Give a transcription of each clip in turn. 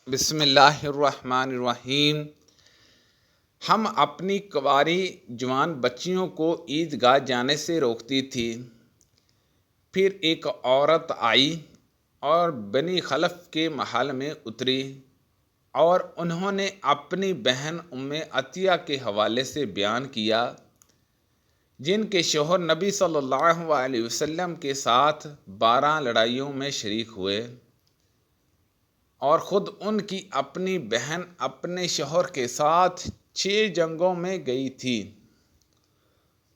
بسم اللہ الرحمن الرحیم۔ ہم اپنی کنواری جوان بچیوں کو عیدگاہ جانے سے روکتی تھی۔ پھر ایک عورت آئی اور بنی خلف کے محل میں اتری اور انہوں نے اپنی بہن ام عطیہ کے حوالے سے بیان کیا، جن کے شوہر نبی صلی اللہ علیہ وسلم کے ساتھ 12 لڑائیوں میں شریک ہوئے اور خود ان کی اپنی بہن اپنے شوہر کے ساتھ 6 جنگوں میں گئی تھی۔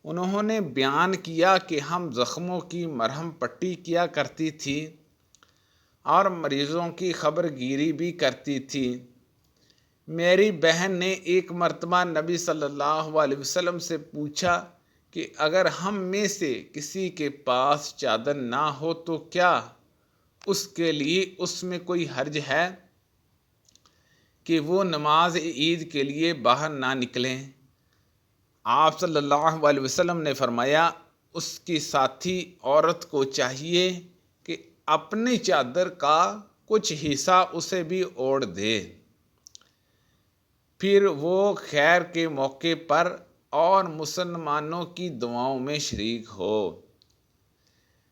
انہوں نے بیان کیا کہ ہم زخموں کی مرہم پٹی کیا کرتی تھی اور مریضوں کی خبر گیری بھی کرتی تھی۔ میری بہن نے ایک مرتبہ نبی صلی اللہ علیہ وسلم سے پوچھا کہ اگر ہم میں سے کسی کے پاس چادر نہ ہو تو کیا اس کے لیے اس میں کوئی حرج ہے کہ وہ نماز عید کے لیے باہر نہ نکلیں؟ آپ صلی اللہ علیہ وسلم نے فرمایا، اس کی ساتھی عورت کو چاہیے کہ اپنی چادر کا کچھ حصہ اسے بھی اوڑھ دے، پھر وہ خیر کے موقع پر اور مسلمانوں کی دعاؤں میں شریک ہو،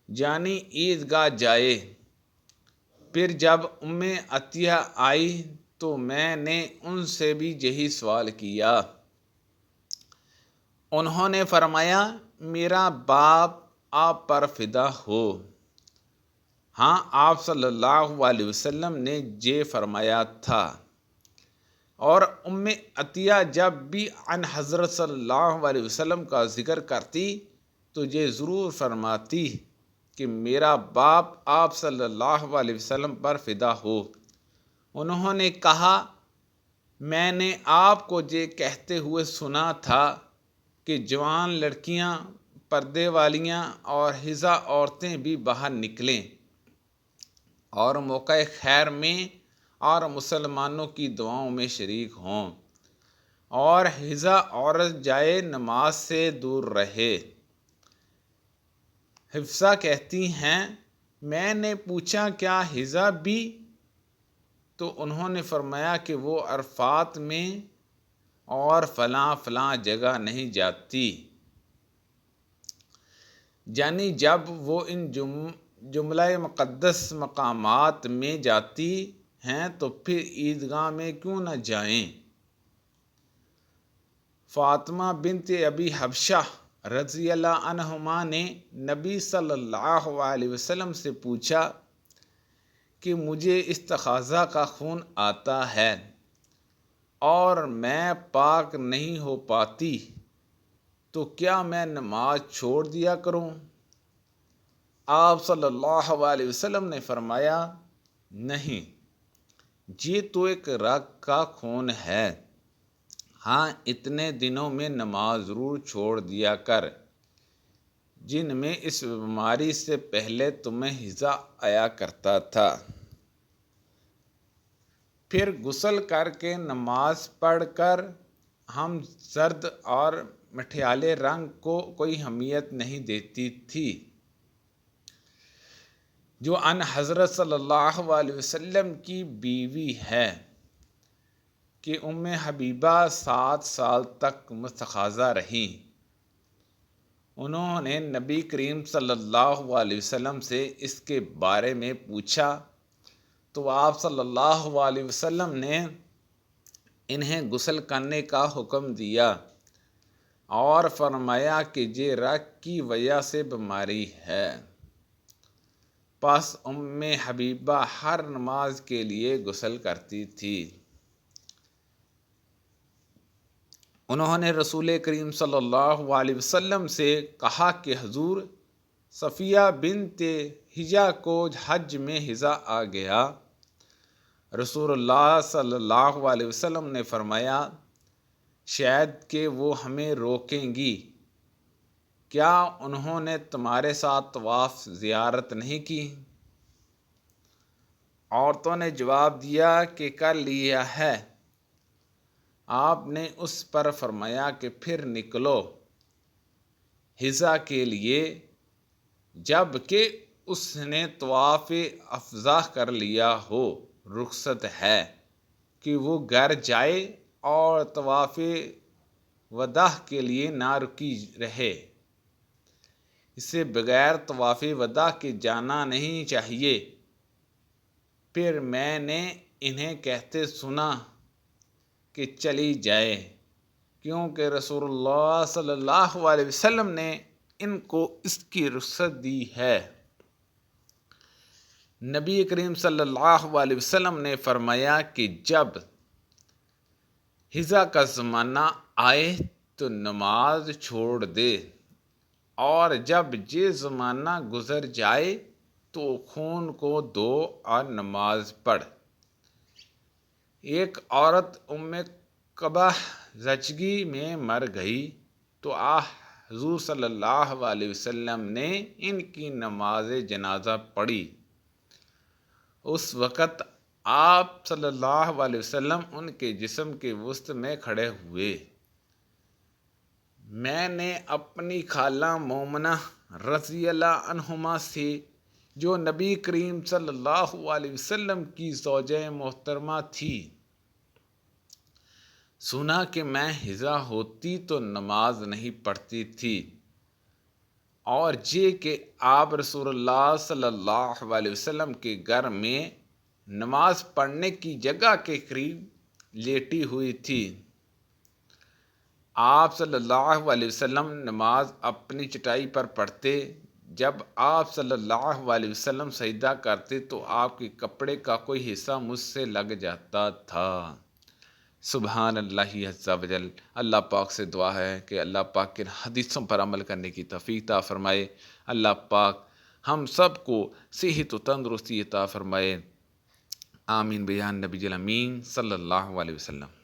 یعنی عیدگاہ جائے۔ پھر جب ام عطیہ آئی تو میں نے ان سے بھی یہی سوال کیا۔ انہوں نے فرمایا، میرا باپ آپ پر فدا ہو۔ ہاں، آپ صلی اللہ علیہ وسلم نے یہ فرمایا تھا۔ اور ام عطیہ جب بھی عن حضرت صلی اللہ علیہ وسلم کا ذکر کرتی تو یہ ضرور فرماتی کہ میرا باپ آپ صلی اللہ علیہ وسلم پر فدا ہو۔ انہوں نے کہا، میں نے آپ کو یہ کہتے ہوئے سنا تھا کہ جوان لڑکیاں، پردے والیاں اور حضا عورتیں بھی باہر نکلیں اور موقع خیر میں اور مسلمانوں کی دعاؤں میں شریک ہوں، اور حضا عورت جائے نماز سے دور رہے۔ حفصہ کہتی ہیں، میں نے پوچھا کیا حضا بھی؟ تو انہوں نے فرمایا کہ وہ عرفات میں اور فلاں فلاں جگہ نہیں جاتی، یعنی جب وہ ان جملہ مقدس مقامات میں جاتی ہیں تو پھر عیدگاہ میں کیوں نہ جائیں؟ فاطمہ بنت ابی حبشہ رضی اللہ عنہما نے نبی صلی اللہ علیہ وسلم سے پوچھا کہ مجھے استحاضہ کا خون آتا ہے اور میں پاک نہیں ہو پاتی، تو کیا میں نماز چھوڑ دیا کروں؟ آپ صلی اللہ علیہ وسلم نے فرمایا، نہیں، یہ تو ایک رگ کا خون ہے۔ ہاں، اتنے دنوں میں نماز ضرور چھوڑ دیا کر جن میں اس بیماری سے پہلے تمہیں حضا آیا کرتا تھا۔ پھر غسل کر کے نماز پڑھ کر ہم زرد اور مٹھیالے رنگ کو کوئی اہمیت نہیں دیتی تھی، جو ان حضرت صلی اللہ علیہ وسلم کی بیوی ہے کہ ام حبیبہ 7 سال تک مستحاضہ رہیں۔ انہوں نے نبی کریم صلی اللہ علیہ وسلم سے اس کے بارے میں پوچھا تو آپ صلی اللہ علیہ وسلم نے انہیں غسل کرنے کا حکم دیا اور فرمایا کہ یہ رگ کی وجہ سے بیماری ہے۔ پس ام حبیبہ ہر نماز کے لیے غسل کرتی تھی۔ انہوں نے رسول کریم صلی اللہ علیہ وسلم سے کہا کہ حضور، صفیہ بنت حیہ کو حج میں حضا آ گیا۔ رسول اللہ صلی اللہ علیہ وسلم نے فرمایا، شاید کہ وہ ہمیں روکیں گی، کیا انہوں نے تمہارے ساتھ طواف زیارت نہیں کی؟ عورتوں نے جواب دیا کہ کر لیا ہے۔ آپ نے اس پر فرمایا کہ پھر نکلو حضا کے لیے، جب کہ اس نے طواف افضاح کر لیا ہو، رخصت ہے۔ کہ وہ گھر جائے اور طواف وداع کے لیے نہ رکی رہے۔ اسے بغیر طواف وداع کے جانا نہیں چاہیے۔ پھر میں نے انہیں کہتے سنا کہ چلی جائے، کیونکہ رسول اللہ صلی اللہ علیہ وسلم نے ان کو اس کی رخصت دی ہے۔ نبی کریم صلی اللہ علیہ وسلم نے فرمایا کہ جب حضا کا زمانہ آئے تو نماز چھوڑ دے، اور جب یہ زمانہ گزر جائے تو خون کو دھو اور نماز پڑھ۔ ایک عورت ام قبہ زچگی میں مر گئی تو حضور صلی اللہ علیہ وسلم نے ان کی نماز جنازہ پڑھی۔ اس وقت آپ صلی اللہ علیہ وسلم ان کے جسم کے وسط میں کھڑے ہوئے۔ میں نے اپنی خالہ مومنہ رضی اللہ عنہما سے، جو نبی کریم صلی اللہ علیہ وسلم کی زوجہ محترمہ تھی، سنا کہ میں حضا ہوتی تو نماز نہیں پڑھتی تھی، اور یہ کہ آپ رسول اللہ صلی اللہ علیہ وسلم کے گھر میں نماز پڑھنے کی جگہ کے قریب لیٹی ہوئی تھی۔ آپ صلی اللہ علیہ وسلم نماز اپنی چٹائی پر پڑھتے۔ جب آپ صلی اللہ علیہ وسلم سجدہ کرتے تو آپ کے کپڑے کا کوئی حصہ مجھ سے لگ جاتا تھا۔ سبحان اللہ عز و جل۔ اللہ پاک سے دعا ہے کہ اللہ پاک کے حدیثوں پر عمل کرنے کی توفیق عطا فرمائے۔ اللہ پاک ہم سب کو صحت و تندرستی عطا فرمائے۔ آمین بیان نبی الامین صلی اللہ علیہ وسلم۔